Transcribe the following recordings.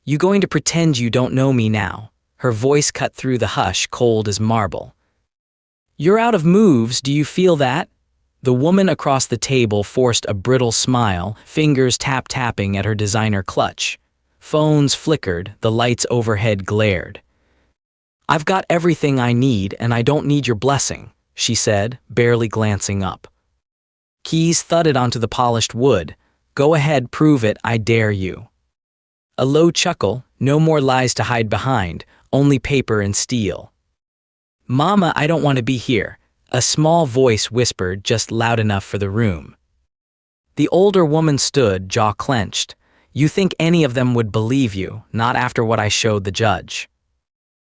You going to pretend you don't know me now?" Her voice cut through the hush, cold as marble. "You're out of moves, do you feel that?" The woman across the table forced a brittle smile, fingers tap-tapping at her designer clutch. Phones flickered, the lights overhead glared. "I've got everything I need, and I don't need your blessing," she said, barely glancing up. Keys thudded onto the polished wood. "Go ahead, prove it, I dare you." A low chuckle, no more lies to hide behind, only paper and steel. "Mama, I don't want to be here," a small voice whispered, just loud enough for the room. The older woman stood, jaw clenched. "You think any of them would believe you, not after what I showed the judge."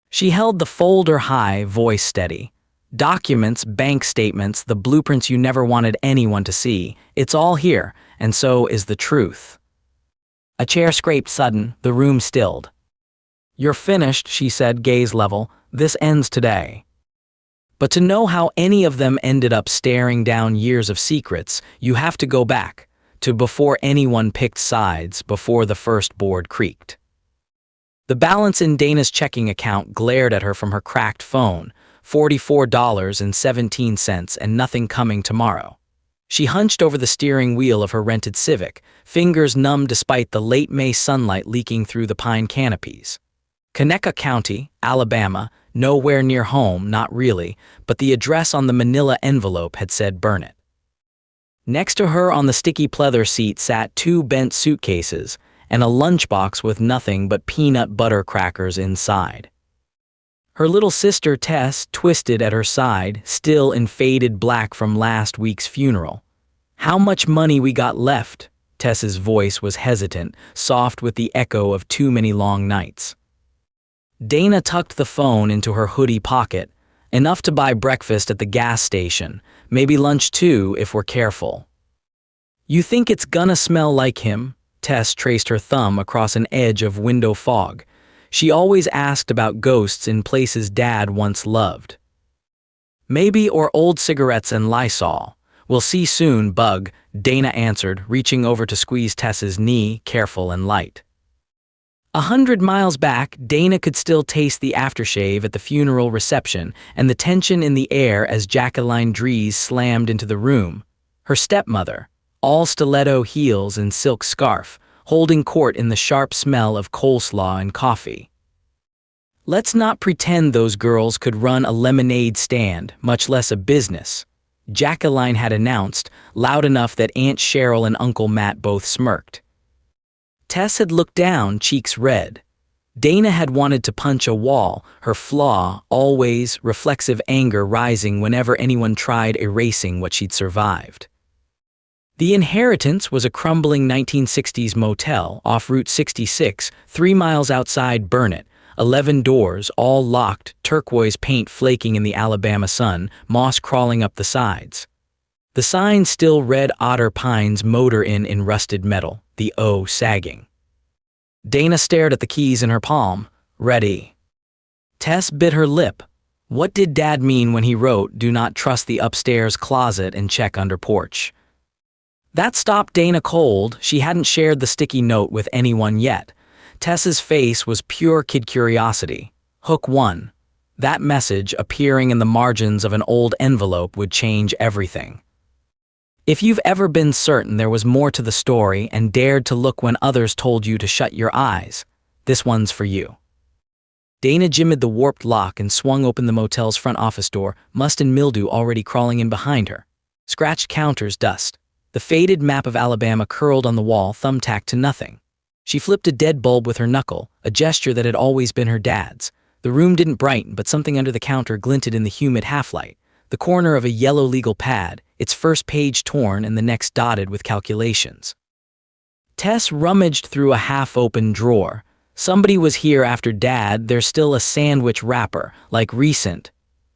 She held the folder high, voice steady. "Documents, bank statements, the blueprints you never wanted anyone to see. It's all here, and so is the truth." A chair scraped sudden, the room stilled. "You're finished," she said, gaze level. "This ends today." But to know how any of them ended up staring down years of secrets, you have to go back to before anyone picked sides, before the first board creaked. The balance in Dana's checking account glared at her from her cracked phone, $44.17 and nothing coming tomorrow. She hunched over the steering wheel of her rented Civic, fingers numb despite the late May sunlight leaking through the pine canopies. Conecuh County, Alabama, nowhere near home, not really, but the address on the manila envelope had said burn it. Next to her on the sticky pleather seat sat 2 bent suitcases and a lunchbox with nothing but peanut butter crackers inside. Her little sister Tess twisted at her side, still in faded black from last week's funeral. "How much money we got left?" Tess's voice was hesitant, soft with the echo of too many long nights. Dana tucked the phone into her hoodie pocket. "Enough to buy breakfast at the gas station, maybe lunch too if we're careful." "You think it's gonna smell like him?" Tess traced her thumb across an edge of window fog. She always asked about ghosts in places Dad once loved. "Maybe, or old cigarettes and Lysol. We'll see soon, bug," Dana answered, reaching over to squeeze Tess's knee, careful and light. 100 miles back, Dana could still taste the aftershave at the funeral reception and the tension in the air as Jacqueline Dries slammed into the room. Her stepmother, all stiletto heels and silk scarf, holding court in the sharp smell of coleslaw and coffee. "Let's not pretend those girls could run a lemonade stand, much less a business," Jacqueline had announced, loud enough that Aunt Cheryl and Uncle Matt both smirked. Tess had looked down, cheeks red. Dana had wanted to punch a wall, her flaw, always, reflexive anger rising whenever anyone tried erasing what she'd survived. The inheritance was a crumbling 1960s motel off Route 66, 3 miles outside Burnett, 11 doors, all locked, turquoise paint flaking in the Alabama sun, moss crawling up the sides. The sign still read Otter Pines Motor Inn in rusted metal, the O sagging. Dana stared at the keys in her palm. "Ready." Tess bit her lip. What did Dad mean when he wrote, "Do not trust the upstairs closet and check under porch"? That stopped Dana cold. She hadn't shared the sticky note with anyone yet. Tess's face was pure kid curiosity. Hook 1. That message appearing in the margins of an old envelope would change everything. If you've ever been certain there was more to the story and dared to look when others told you to shut your eyes, this one's for you. Dana jimmied the warped lock and swung open the motel's front office door, must and mildew already crawling in behind her. Scratched counters, dust. The faded map of Alabama curled on the wall, thumbtacked to nothing. She flipped a dead bulb with her knuckle, a gesture that had always been her dad's. The room didn't brighten, but something under the counter glinted in the humid half-light. The corner of a yellow legal pad, its first page torn and the next dotted with calculations. Tess rummaged through a half-open drawer. Somebody was here after Dad. There's still a sandwich wrapper, like recent.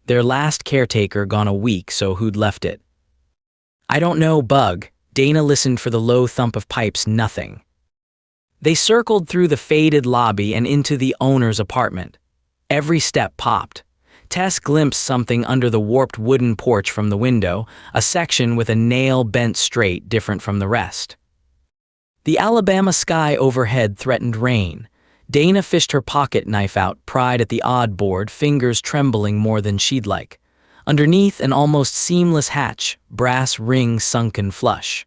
Their last caretaker gone a week, so who'd left it? "I don't know, bug." Dana listened for the low thump of pipes, nothing. They circled through the faded lobby and into the owner's apartment. Every step popped. Tess glimpsed something under the warped wooden porch from the window, a section with a nail bent straight, different from the rest. The Alabama sky overhead threatened rain. Dana fished her pocket knife out, pried at the odd board, fingers trembling more than she'd like. Underneath an almost seamless hatch, brass rings sunken flush.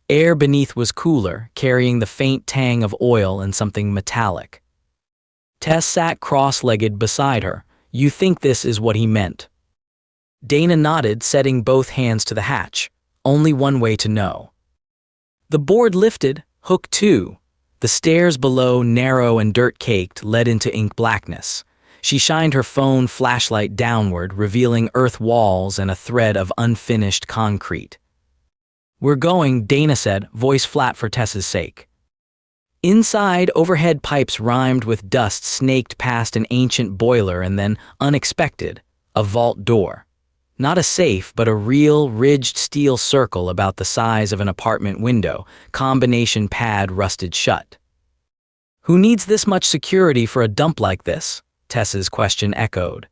Air beneath was cooler, carrying the faint tang of oil and something metallic. Tess sat cross-legged beside her. "You think this is what he meant?" Dana nodded, setting both hands to the hatch. Only one way to know. The board lifted, hook two. The stairs below, narrow and dirt-caked, led into ink blackness. She shined her phone flashlight downward, revealing earth walls and a thread of unfinished concrete. "We're going," Dana said, voice flat for Tess's sake. Inside, overhead pipes rimed with dust snaked past an ancient boiler and then, unexpected, a vault door. Not a safe, but a real, ridged steel circle about the size of an apartment window, combination pad rusted shut. "Who needs this much security for a dump like this?" Tess's question echoed.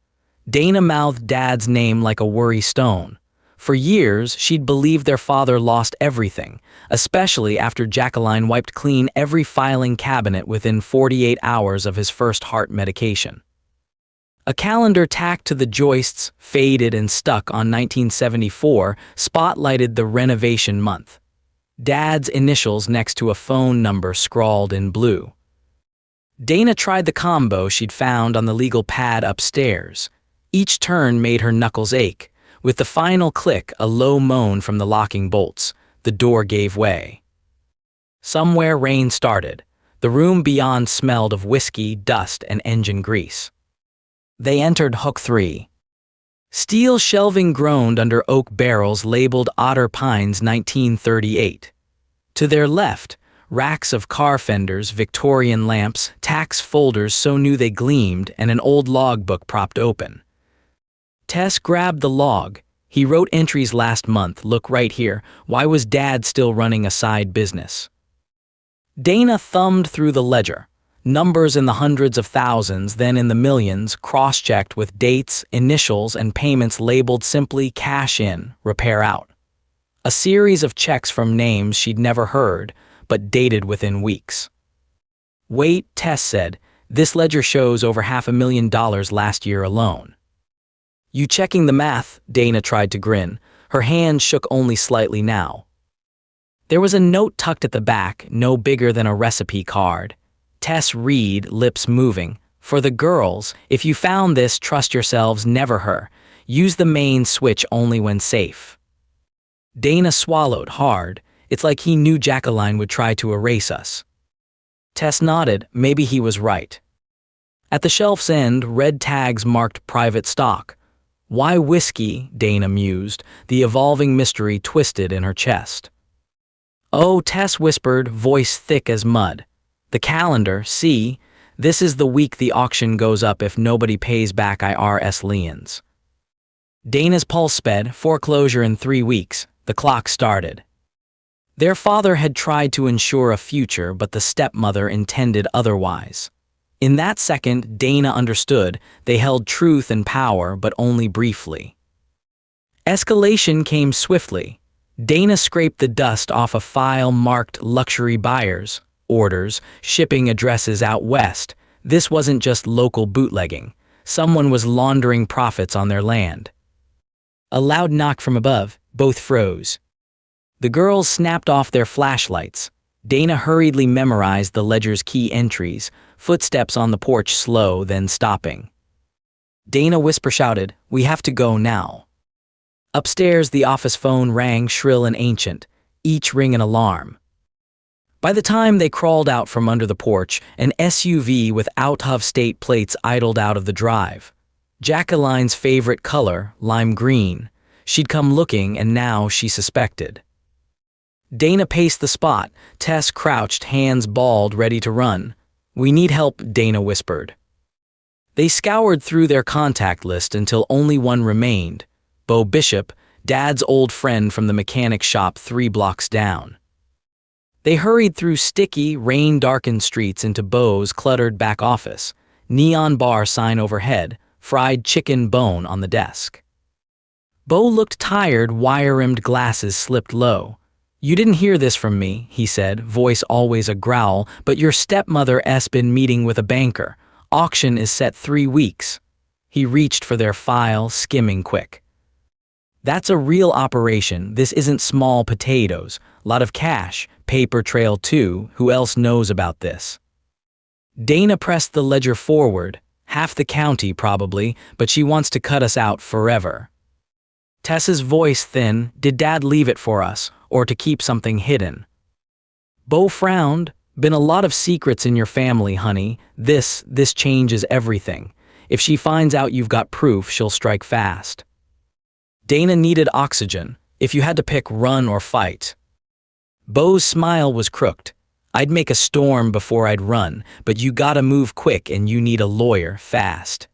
Dana mouthed Dad's name like a worry stone. For years, she'd believed their father lost everything, especially after Jacqueline wiped clean every filing cabinet within 48 hours of his first heart medication. A calendar tacked to the joists, faded and stuck on 1974, spotlighted the renovation month. Dad's initials next to a phone number scrawled in blue. Dana tried the combo she'd found on the legal pad upstairs. Each turn made her knuckles ache. With the final click, a low moan from the locking bolts, the door gave way. Somewhere rain started. The room beyond smelled of whiskey, dust, and engine grease. They entered hook 3. Steel shelving groaned under oak barrels labeled Otter Pines 1938. To their left, racks of car fenders, Victorian lamps, tax folders so new they gleamed, and an old logbook propped open. Tess grabbed the log. He wrote entries last month. "Look right here. Why was Dad still running a side business?" Dana thumbed through the ledger. Numbers in the hundreds of thousands, then in the millions, cross-checked with dates, initials, and payments labeled simply cash in, repair out. A series of checks from names she'd never heard, but dated within weeks. "Wait," Tess said. "This ledger shows over $500,000 last year alone." "You checking the math?" Dana tried to grin. Her hand shook only slightly now. There was a note tucked at the back, no bigger than a recipe card. Tess read, lips moving. "For the girls, if you found this, trust yourselves, never her. Use the main switch only when safe." Dana swallowed hard. It's like he knew Jacqueline would try to erase us. Tess nodded. Maybe he was right. At the shelf's end, red tags marked private stock. "Why whiskey?" Dana mused, the evolving mystery twisted in her chest. "Oh," Tess whispered, voice thick as mud. "The calendar, see? This is the week the auction goes up if nobody pays back IRS liens." Dana's pulse sped, foreclosure in 3 weeks. The clock started. Their father had tried to ensure a future, but the stepmother intended otherwise. In that second, Dana understood they held truth and power, but only briefly. Escalation came swiftly. Dana scraped the dust off a file marked luxury buyers, orders, shipping addresses out west. This wasn't just local bootlegging. Someone was laundering profits on their land. A loud knock from above. Both froze. The girls snapped off their flashlights. Dana hurriedly memorized the ledger's key entries, footsteps on the porch slow, then stopping. Dana whisper-shouted, "We have to go now." Upstairs, the office phone rang shrill and ancient, each ring an alarm. By the time they crawled out from under the porch, an SUV with out-of-state plates idled out of the drive. Jacqueline's favorite color, lime green. She'd come looking, and now she suspected. Dana paced the spot. Tess crouched, hands balled, ready to run. "We need help," Dana whispered. They scoured through their contact list until only one remained. Bo Bishop, Dad's old friend from the mechanic shop 3 blocks down. They hurried through sticky, rain-darkened streets into Bo's cluttered back office. Neon bar sign overhead, fried chicken bone on the desk. Bo looked tired, wire-rimmed glasses slipped low. "You didn't hear this from me," he said, voice always a growl, "but your stepmother's been meeting with a banker. Auction is set 3 weeks." He reached for their file, skimming quick. "That's a real operation. This isn't small potatoes. Lot of cash. Paper trail too. Who else knows about this?" Dana pressed the ledger forward. "Half the county, probably, but she wants to cut us out forever." Tess's voice thin. "Did Dad leave it for us, or to keep something hidden?" Bo frowned. "Been a lot of secrets in your family, honey. This changes everything. If she finds out you've got proof, she'll strike fast." Dana needed oxygen. "If you had to pick run or fight." Bo's smile was crooked. "I'd make a storm before I'd run, but you gotta move quick and you need a lawyer fast."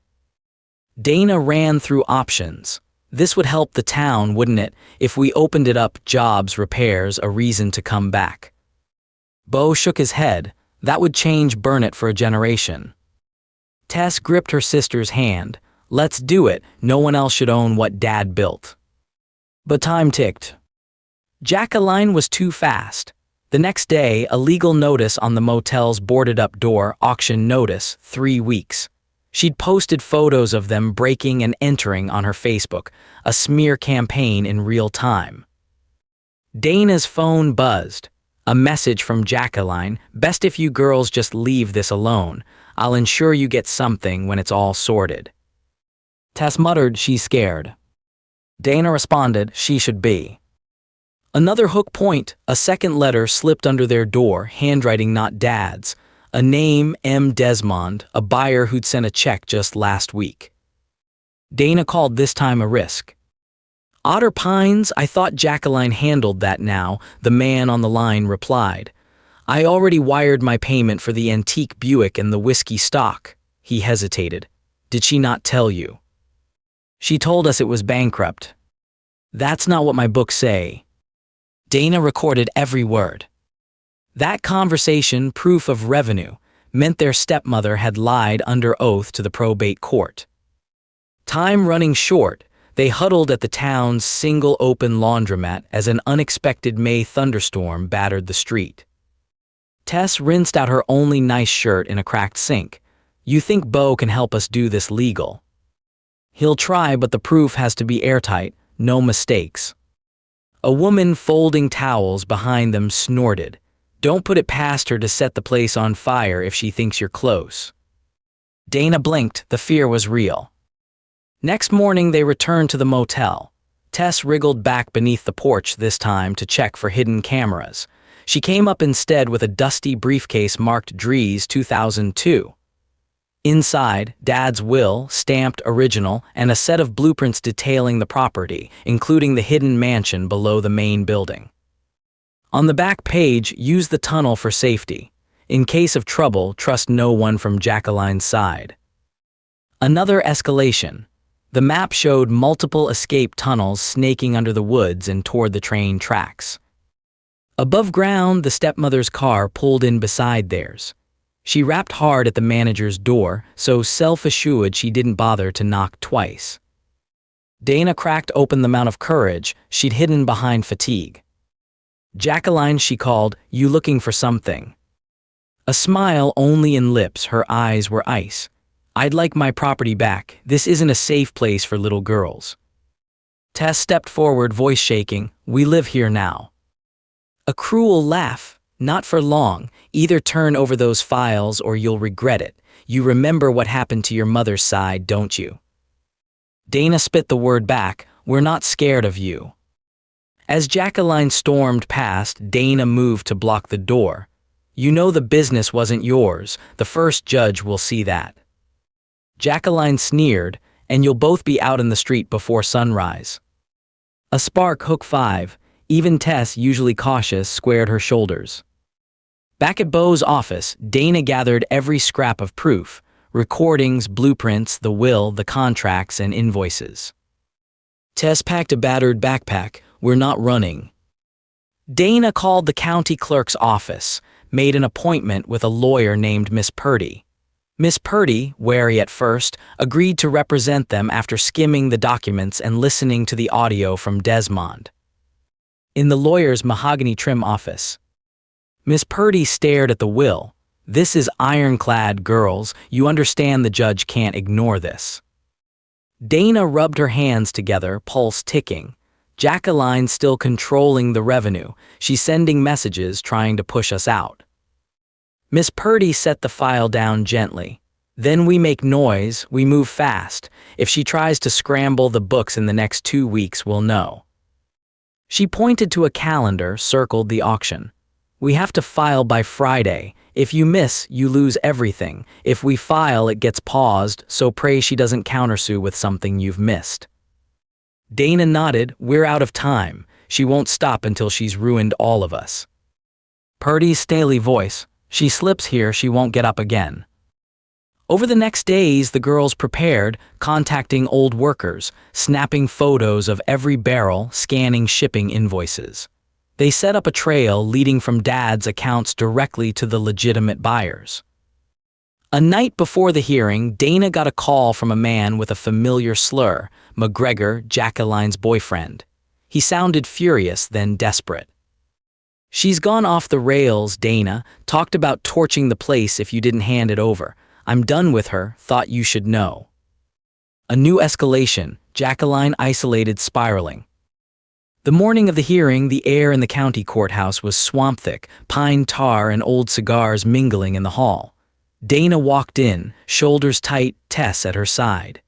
Dana ran through options. "This would help the town, wouldn't it, if we opened it up, jobs, repairs, a reason to come back?" Bo shook his head. "That would change Burnett for a generation." Tess gripped her sister's hand. "Let's do it. No one else should own what Dad built." But time ticked. Jacqueline was too fast. The next day, a legal notice on the motel's boarded-up door, auction notice, 3 weeks. She'd posted photos of them breaking and entering on her Facebook, a smear campaign in real time. Dana's phone buzzed. A message from Jacqueline: "Best if you girls just leave this alone. I'll ensure you get something when it's all sorted." Tess muttered she's scared. Dana responded she should be. Another hook point, a second letter slipped under their door, handwriting not Dad's. A name, M. Desmond, a buyer who'd sent a check just last week. Dana called this time a risk. "Otter Pines, I thought Jacqueline handled that now," the man on the line replied. "I already wired my payment for the antique Buick and the whiskey stock." He hesitated. "Did she not tell you?" "She told us it was bankrupt." "That's not what my books say." Dana recorded every word. That conversation, proof of revenue, meant their stepmother had lied under oath to the probate court. Time running short, they huddled at the town's single open laundromat as an unexpected May thunderstorm battered the street. Tess rinsed out her only nice shirt in a cracked sink. "You think Bo can help us do this legal?" "He'll try, but the proof has to be airtight, no mistakes." A woman folding towels behind them snorted. "Don't put it past her to set the place on fire if she thinks you're close." Dana blinked. The fear was real. Next morning they returned to the motel. Tess wriggled back beneath the porch this time to check for hidden cameras. She came up instead with a dusty briefcase marked Dries 2002. Inside, Dad's will, stamped original, and a set of blueprints detailing the property, including the hidden mansion below the main building. On the back page, use the tunnel for safety. In case of trouble, trust no one from Jacqueline's side. Another escalation. The map showed multiple escape tunnels snaking under the woods and toward the train tracks. Above ground, the stepmother's car pulled in beside theirs. She rapped hard at the manager's door, so self-assured she didn't bother to knock twice. Dana cracked open the amount of courage she'd hidden behind fatigue. "Jacqueline," she called, "you looking for something?" A smile only in lips, her eyes were ice. "I'd like my property back. This isn't a safe place for little girls." Tess stepped forward, voice shaking. "We live here now." A cruel laugh. "Not for long. Either turn over those files or you'll regret it. You remember what happened to your mother's side, don't you?" Dana spit the word back. "We're not scared of you." As Jacqueline stormed past, Dana moved to block the door. "You know the business wasn't yours. The first judge will see that." Jacqueline sneered, "And you'll both be out in the street before sunrise." A spark, hook 5. Even Tess, usually cautious, squared her shoulders. Back at Bo's office, Dana gathered every scrap of proof: recordings, blueprints, the will, the contracts, and invoices. Tess packed a battered backpack. "We're not running." Dana called the county clerk's office, made an appointment with a lawyer named Miss Purdy. Miss Purdy, wary at first, agreed to represent them after skimming the documents and listening to the audio from Desmond. In the lawyer's mahogany trim office, Miss Purdy stared at the will. This is ironclad, girls. You understand the judge can't ignore this. Dana rubbed her hands together, pulse ticking. Jacqueline still controlling the revenue. She's sending messages trying to push us out. Miss Purdy set the file down gently. Then we make noise, we move fast. If she tries to scramble the books in the next 2 weeks, we'll know. She pointed to a calendar, circled the auction. We have to file by Friday. If you miss, you lose everything. If we file, it gets paused, so pray she doesn't countersue with something you've missed. Dana nodded. We're out of time. She won't stop until she's ruined all of us. Purdy's staly voice. She slips here, she won't get up again. Over the next days, the girls prepared, contacting old workers, snapping photos of every barrel, scanning shipping invoices. They set up a trail leading from Dad's accounts directly to the legitimate buyers. A night before the hearing, Dana got a call from a man with a familiar slur, McGregor, Jacqueline's boyfriend. He sounded furious, then desperate. She's gone off the rails, Dana. Talked about torching the place if you didn't hand it over. I'm done with her, thought you should know. A new escalation, Jacqueline isolated, spiraling. The morning of the hearing, the air in the county courthouse was swamp-thick, pine tar and old cigars mingling in the hall. Dana walked in, shoulders tight, Tess at her side.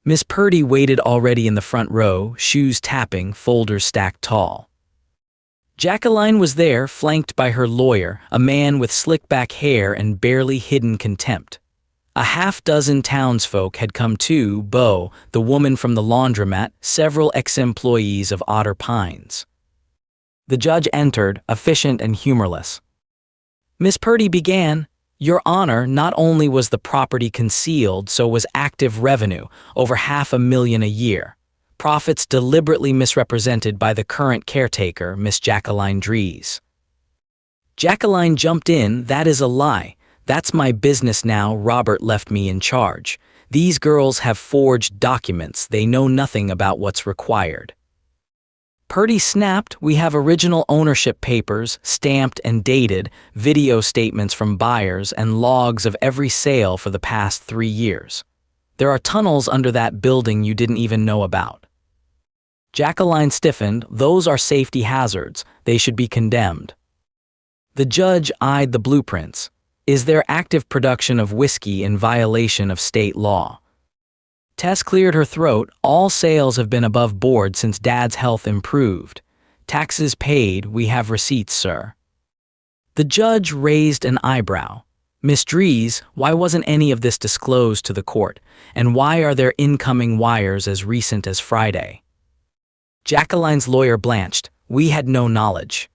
Miss Purdy waited already in the front row, shoes tapping, folders stacked tall. Jacqueline was there, flanked by her lawyer, a man with slick-back hair and barely hidden contempt. A half-dozen townsfolk had come too, Bo, the woman from the laundromat, several ex-employees of Otter Pines. The judge entered, efficient and humorless. Miss Purdy began, Your Honor, not only was the property concealed, so was active revenue, over $500,000 a year. Profits deliberately misrepresented by the current caretaker, Miss Jacqueline Dries. Jacqueline jumped in, That is a lie. That's my business now. Robert left me in charge. These girls have forged documents. They know nothing about what's required. Purdy snapped, We have original ownership papers, stamped and dated, video statements from buyers, and logs of every sale for the past 3 years. There are tunnels under that building you didn't even know about. Jacqueline stiffened, Those are safety hazards. They should be condemned. The judge eyed the blueprints. Is there active production of whiskey in violation of state law? Tess cleared her throat. All sales have been above board since Dad's health improved. Taxes paid. We have receipts, sir. The judge raised an eyebrow. Miss Dries, why wasn't any of this disclosed to the court? And why are there incoming wires as recent as Friday? Jacqueline's lawyer blanched. We had no knowledge.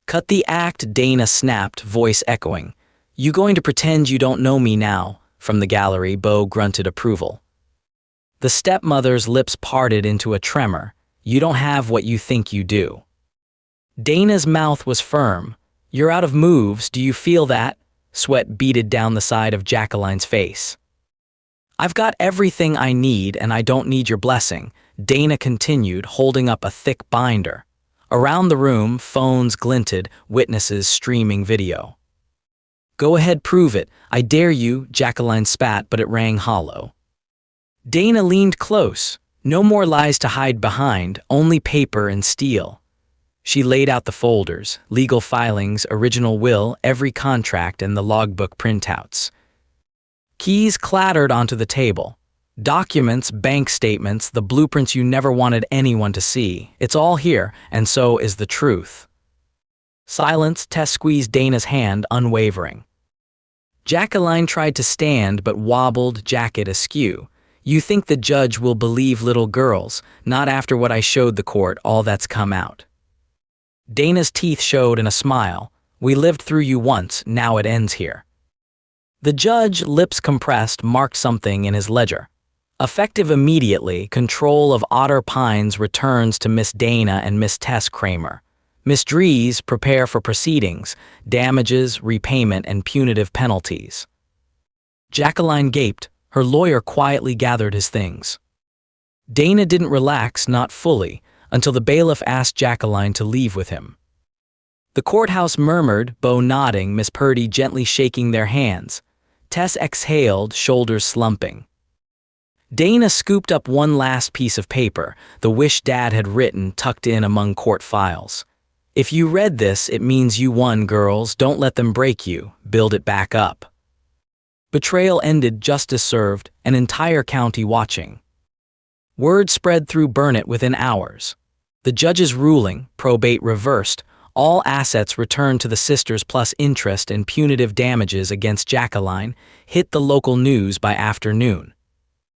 Cut the act, Dana snapped, voice echoing. You going to pretend you don't know me now? From the gallery, Bo grunted approval. The stepmother's lips parted into a tremor. You don't have what you think you do. Dana's mouth was firm. You're out of moves, do you feel that? Sweat beaded down the side of Jacqueline's face. I've got everything I need and I don't need your blessing, Dana continued, holding up a thick binder. Around the room, phones glinted, witnesses streaming video. Go ahead, prove it. I dare you, Jacqueline spat, but it rang hollow. Dana leaned close. No more lies to hide behind, only paper and steel. She laid out the folders, legal filings, original will, every contract, and the logbook printouts. Keys clattered onto the table. Documents, bank statements, the blueprints you never wanted anyone to see. It's all here, and so is the truth. Silence. Tess squeezed Dana's hand, unwavering. Jacqueline tried to stand but wobbled, jacket askew. You think the judge will believe little girls, not after what I showed the court, all that's come out. Dana's teeth showed in a smile. We lived through you once, now it ends here. The judge, lips compressed, marked something in his ledger. Effective immediately, control of Otter Pines returns to Miss Dana and Miss Tess Kramer. Miss Dries, prepare for proceedings, damages, repayment, and punitive penalties. Jacqueline gaped. Her lawyer quietly gathered his things. Dana didn't relax, not fully. until the bailiff asked Jacqueline to leave with him. The courthouse murmured, Bo nodding, Miss Purdy gently shaking their hands. Tess exhaled, shoulders slumping. Dana scooped up one last piece of paper, the wish Dad had written tucked in among court files. If you read this, it means you won, girls. Don't let them break you. Build it back up. Betrayal ended, justice served, an entire county watching. Word spread through Burnett within hours. The judge's ruling, probate reversed, all assets returned to the sisters plus interest and punitive damages against Jacqueline, hit the local news by afternoon.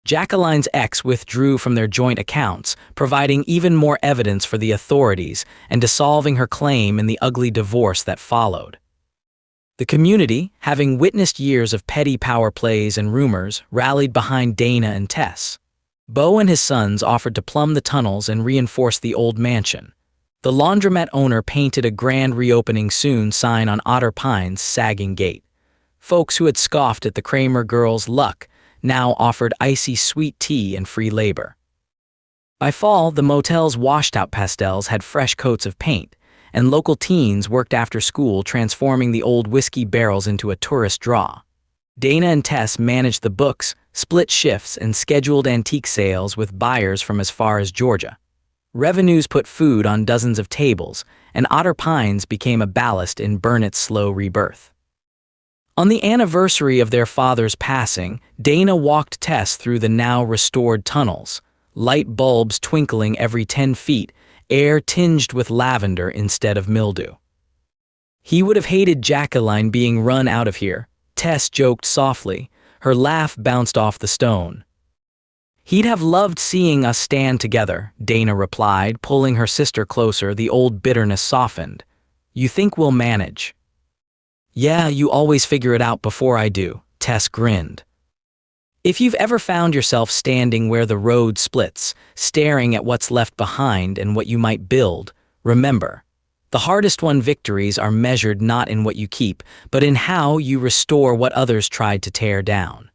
Jacqueline's ex withdrew from their joint accounts, providing even more evidence for the authorities and dissolving her claim in the ugly divorce that followed. The community, having witnessed years of petty power plays and rumors, rallied behind Dana and Tess. Bo and his sons offered to plumb the tunnels and reinforce the old mansion. The laundromat owner painted a grand reopening soon sign on Otter Pine's sagging gate. Folks who had scoffed at the Kramer girls' luck now offered icy sweet tea and free labor. By fall, the motel's washed-out pastels had fresh coats of paint, and local teens worked after school transforming the old whiskey barrels into a tourist draw. Dana and Tess managed the books, split shifts, and scheduled antique sales with buyers from as far as Georgia. Revenues put food on dozens of tables, and Otter Pines became a ballast in Burnett's slow rebirth. On the anniversary of their father's passing, Dana walked Tess through the now restored tunnels, light bulbs twinkling every 10 feet, air tinged with lavender instead of mildew. He would have hated Jacqueline being run out of here, Tess joked softly. Her laugh bounced off the stone. He'd have loved seeing us stand together, Dana replied, pulling her sister closer, the old bitterness softened. You think we'll manage? Yeah, you always figure it out before I do, Tess grinned. If you've ever found yourself standing where the road splits, staring at what's left behind and what you might build, remember, the hardest won victories are measured not in what you keep, but in how you restore what others tried to tear down.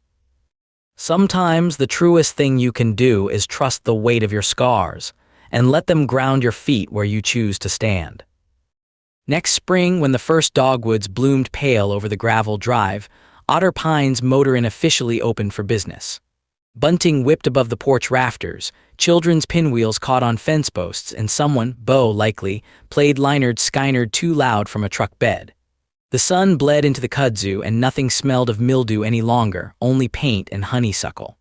Sometimes the truest thing you can do is trust the weight of your scars and let them ground your feet where you choose to stand. Next spring, when the first dogwoods bloomed pale over the gravel drive, Otter Pines Motor Inn officially opened for business. Bunting whipped above the porch rafters, children's pinwheels caught on fence posts, and someone, Bo likely, played Lynyrd Skynyrd too loud from a truck bed. The sun bled into the kudzu and nothing smelled of mildew any longer, only paint and honeysuckle.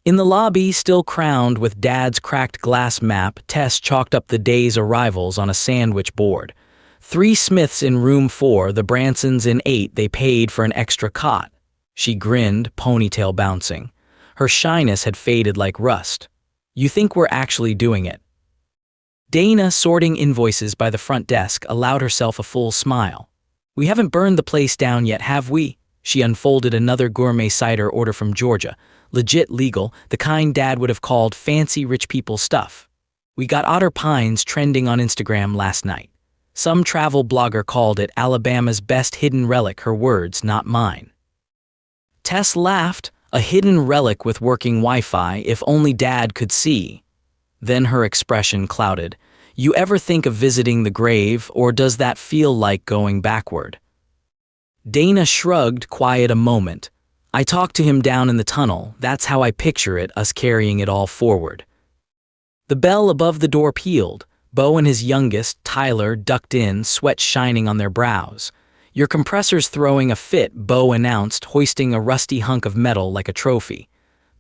In the lobby, still crowned with Dad's cracked glass map, Tess chalked up the day's arrivals on a sandwich board. 3 Smiths in room 4, the Bransons in 8, they paid for an extra cot. She grinned, ponytail bouncing. Her shyness had faded like rust. You think we're actually doing it? Dana, sorting invoices by the front desk, allowed herself a full smile. We haven't burned the place down yet, have we? She unfolded another gourmet cider order from Georgia. Legit legal, the kind Dad would have called fancy rich people stuff. We got Otter Pines trending on Instagram last night. Some travel blogger called it Alabama's best hidden relic, her words, not mine. Tess laughed, a hidden relic with working Wi-Fi, if only Dad could see. Then her expression clouded. You ever think of visiting the grave, or does that feel like going backward? Dana shrugged, quiet a moment. I talked to him down in the tunnel, that's how I picture it, us carrying it all forward. The bell above the door pealed. Bo and his youngest, Tyler, ducked in, sweat shining on their brows. Your compressor's throwing a fit, Bo announced, hoisting a rusty hunk of metal like a trophy.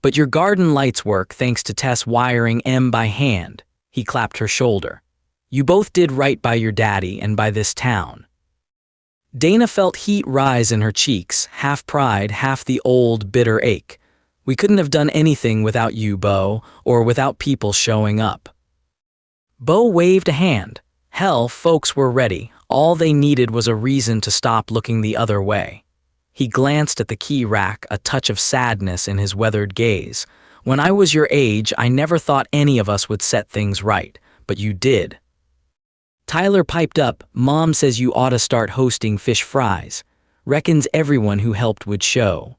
But your garden lights work thanks to Tess wiring M by hand. He clapped her shoulder. You both did right by your daddy and by this town. Dana felt heat rise in her cheeks, half pride, half the old, bitter ache. We couldn't have done anything without you, Bo, or without people showing up. Bo waved a hand. Hell, folks were ready. All they needed was a reason to stop looking the other way. He glanced at the key rack, a touch of sadness in his weathered gaze. When I was your age, I never thought any of us would set things right, but you did. Tyler piped up, Mom says you ought to start hosting fish fries. Reckons everyone who helped would show.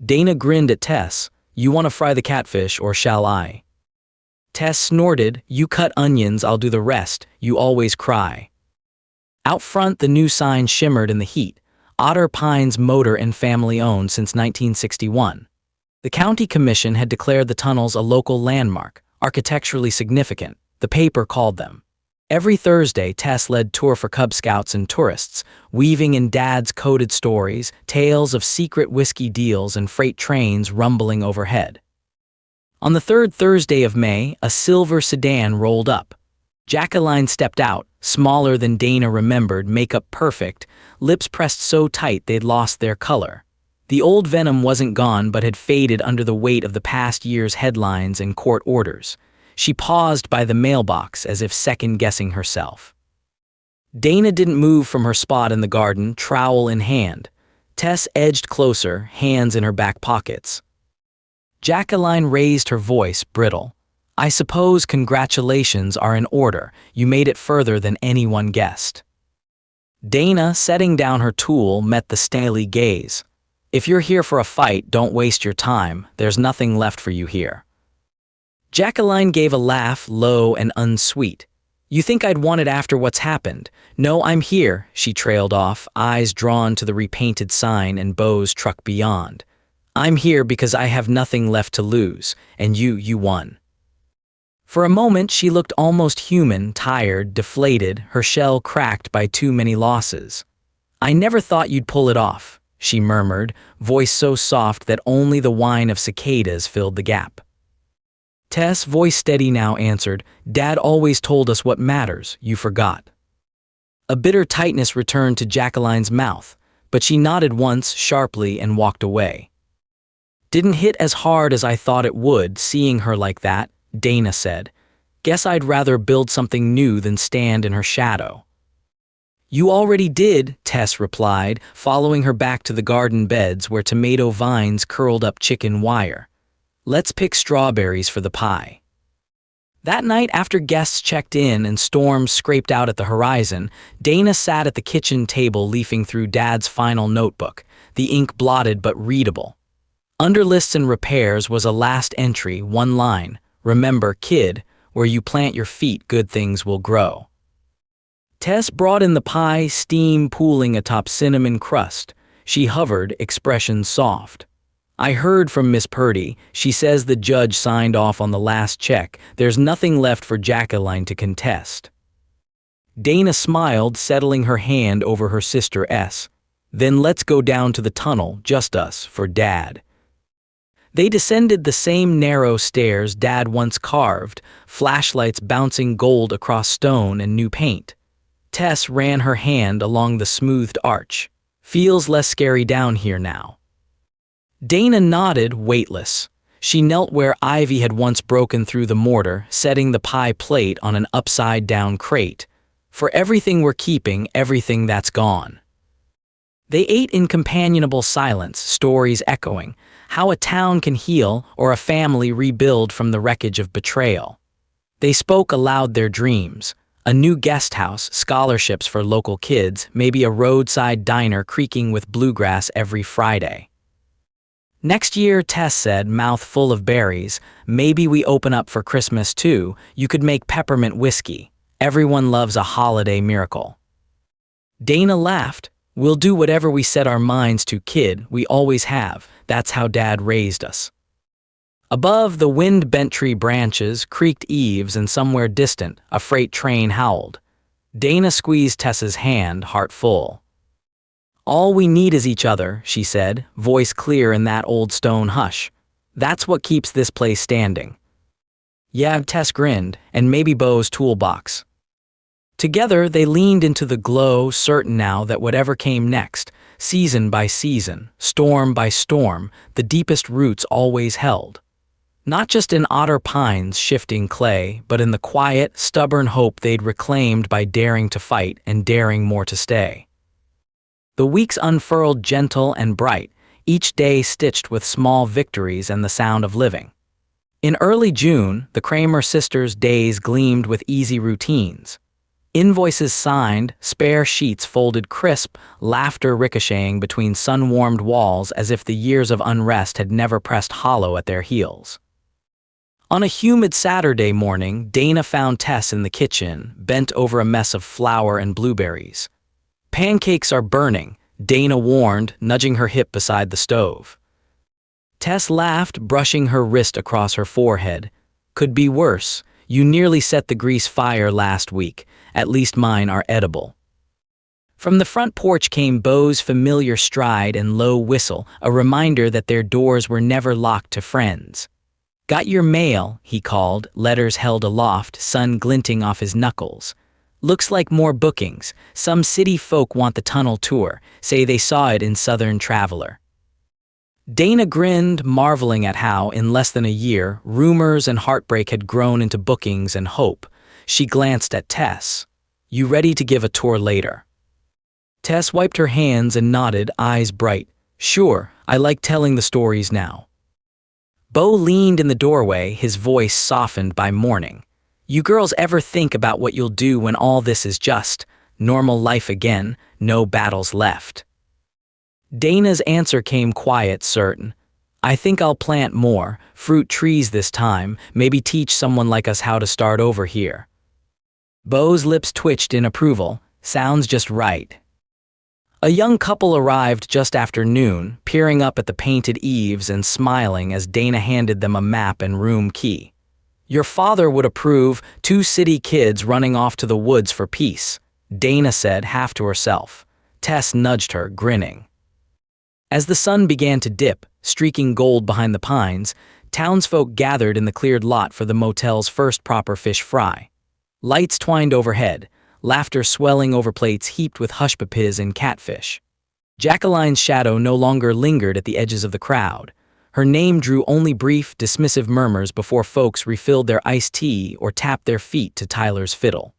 Dana grinned at Tess. You want to fry the catfish, or shall I? Tess snorted, "You cut onions, I'll do the rest, you always cry." Out front, the new sign shimmered in the heat. Otter Pines Motor and Family Owned since 1961. The county commission had declared the tunnels a local landmark, architecturally significant, the paper called them. Every Thursday, Tess led tour for Cub Scouts and tourists, weaving in Dad's coded stories, tales of secret whiskey deals and freight trains rumbling overhead. On the third Thursday of May, a silver sedan rolled up. Jacqueline stepped out, smaller than Dana remembered, makeup perfect, lips pressed so tight they'd lost their color. The old venom wasn't gone but had faded under the weight of the past year's headlines and court orders. She paused by the mailbox as if second-guessing herself. Dana didn't move from her spot in the garden, trowel in hand. Tess edged closer, hands in her back pockets. Jacqueline raised her voice, brittle. "I suppose congratulations are in order. You made it further than anyone guessed." Dana, setting down her tool, met the steely gaze. "If you're here for a fight, don't waste your time. There's nothing left for you here." Jacqueline gave a laugh, low and unsweet. "You think I'd want it after what's happened? No, I'm here," she trailed off, eyes drawn to the repainted sign and Beau's truck beyond. "I'm here because I have nothing left to lose, and you won." For a moment, she looked almost human, tired, deflated, her shell cracked by too many losses. "I never thought you'd pull it off," she murmured, voice so soft that only the whine of cicadas filled the gap. Tess, voice steady now, answered, "Dad always told us what matters, you forgot." A bitter tightness returned to Jacqueline's mouth, but she nodded once, sharply, and walked away. "Didn't hit as hard as I thought it would, seeing her like that," Dana said. "Guess I'd rather build something new than stand in her shadow." "You already did," Tess replied, following her back to the garden beds where tomato vines curled up chicken wire. "Let's pick strawberries for the pie." That night, after guests checked in and storms scraped out at the horizon, Dana sat at the kitchen table leafing through Dad's final notebook, the ink blotted but readable. Under lists and repairs was a last entry, one line, "Remember, kid, where you plant your feet, good things will grow." Tess brought in the pie, steam pooling atop cinnamon crust. She hovered, expression soft. "I heard from Miss Purdy. She says the judge signed off on the last check. There's nothing left for Jacqueline to contest." Dana smiled, settling her hand over her sister S. "Then let's go down to the tunnel, just us, for Dad." They descended the same narrow stairs Dad once carved, flashlights bouncing gold across stone and new paint. Tess ran her hand along the smoothed arch. "Feels less scary down here now." Dana nodded, weightless. She knelt where ivy had once broken through the mortar, setting the pie plate on an upside-down crate. "For everything we're keeping, everything that's gone." They ate in companionable silence, stories echoing, how a town can heal or a family rebuild from the wreckage of betrayal. They spoke aloud their dreams. A new guest house, scholarships for local kids, maybe a roadside diner creaking with bluegrass every Friday. "Next year," Tess said, mouth full of berries, "maybe we open up for Christmas too. You could make peppermint whiskey. Everyone loves a holiday miracle." Dana laughed. "We'll do whatever we set our minds to, kid. We always have. That's how Dad raised us." Above, the wind bent tree branches, creaked eaves, and somewhere distant, a freight train howled. Dana squeezed Tess's hand, heart full. "All we need is each other," she said, voice clear in that old stone hush. "That's what keeps this place standing." "Yeah," Tess grinned, "and maybe Beau's toolbox." Together, they leaned into the glow, certain now that whatever came next, season by season, storm by storm, the deepest roots always held. Not just in Otter Pines' shifting clay, but in the quiet, stubborn hope they'd reclaimed by daring to fight and daring more to stay. The weeks unfurled gentle and bright, each day stitched with small victories and the sound of living. In early June, the Kramer sisters' days gleamed with easy routines. Invoices signed, spare sheets folded crisp, laughter ricocheting between sun-warmed walls as if the years of unrest had never pressed hollow at their heels. On a humid Saturday morning, Dana found Tess in the kitchen, bent over a mess of flour and blueberries. "Pancakes are burning," Dana warned, nudging her hip beside the stove. Tess laughed, brushing her wrist across her forehead. "Could be worse. You nearly set the grease fire last week. At least mine are edible." From the front porch came Beau's familiar stride and low whistle, a reminder that their doors were never locked to friends. "Got your mail," he called, letters held aloft, sun glinting off his knuckles. "Looks like more bookings. Some city folk want the tunnel tour, say they saw it in Southern Traveler." Dana grinned, marveling at how, in less than a year, rumors and heartbreak had grown into bookings and hope. She glanced at Tess. "You ready to give a tour later?" Tess wiped her hands and nodded, eyes bright. "Sure, I like telling the stories now." Beau leaned in the doorway, his voice softened by morning. "You girls ever think about what you'll do when all this is just normal life again, no battles left?" Dana's answer came quiet, certain. "I think I'll plant more, fruit trees this time, maybe teach someone like us how to start over here." Beau's lips twitched in approval. "Sounds just right." A young couple arrived just after noon, peering up at the painted eaves and smiling as Dana handed them a map and room key. "Your father would approve, 2 city kids running off to the woods for peace," Dana said, half to herself. Tess nudged her, grinning. As the sun began to dip, streaking gold behind the pines, townsfolk gathered in the cleared lot for the motel's first proper fish fry. Lights twined overhead, laughter swelling over plates heaped with hushpuppies and catfish. Jacqueline's shadow no longer lingered at the edges of the crowd. Her name drew only brief, dismissive murmurs before folks refilled their iced tea or tapped their feet to Tyler's fiddle.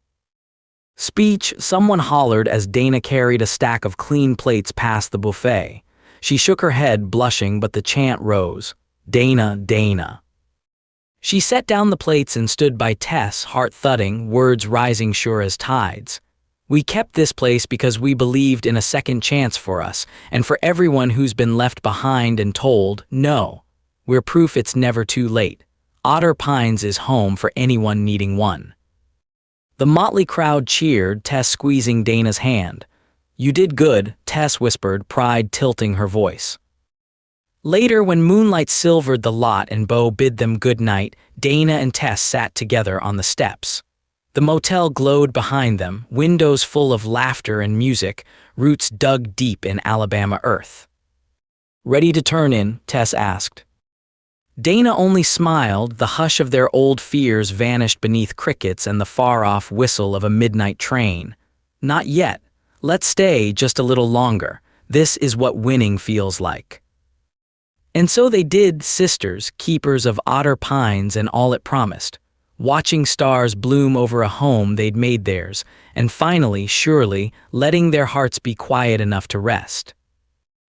"Speech," someone hollered as Dana carried a stack of clean plates past the buffet. She shook her head, blushing, but the chant rose. "Dana, Dana." She set down the plates and stood by Tess, heart thudding, words rising sure as tides. "We kept this place because we believed in a second chance for us, and for everyone who's been left behind and told, no. We're proof it's never too late. Otter Pines is home for anyone needing one." The motley crowd cheered, Tess squeezing Dana's hand. "You did good," Tess whispered, pride tilting her voice. Later, when moonlight silvered the lot and Beau bid them good night, Dana and Tess sat together on the steps. The motel glowed behind them, windows full of laughter and music, roots dug deep in Alabama earth. "Ready to turn in?" Tess asked. Dana only smiled, the hush of their old fears vanished beneath crickets and the far-off whistle of a midnight train. "Not yet. Let's stay just a little longer. This is what winning feels like." And so they did, sisters, keepers of Otter Pines and all it promised, watching stars bloom over a home they'd made theirs, and finally, surely, letting their hearts be quiet enough to rest.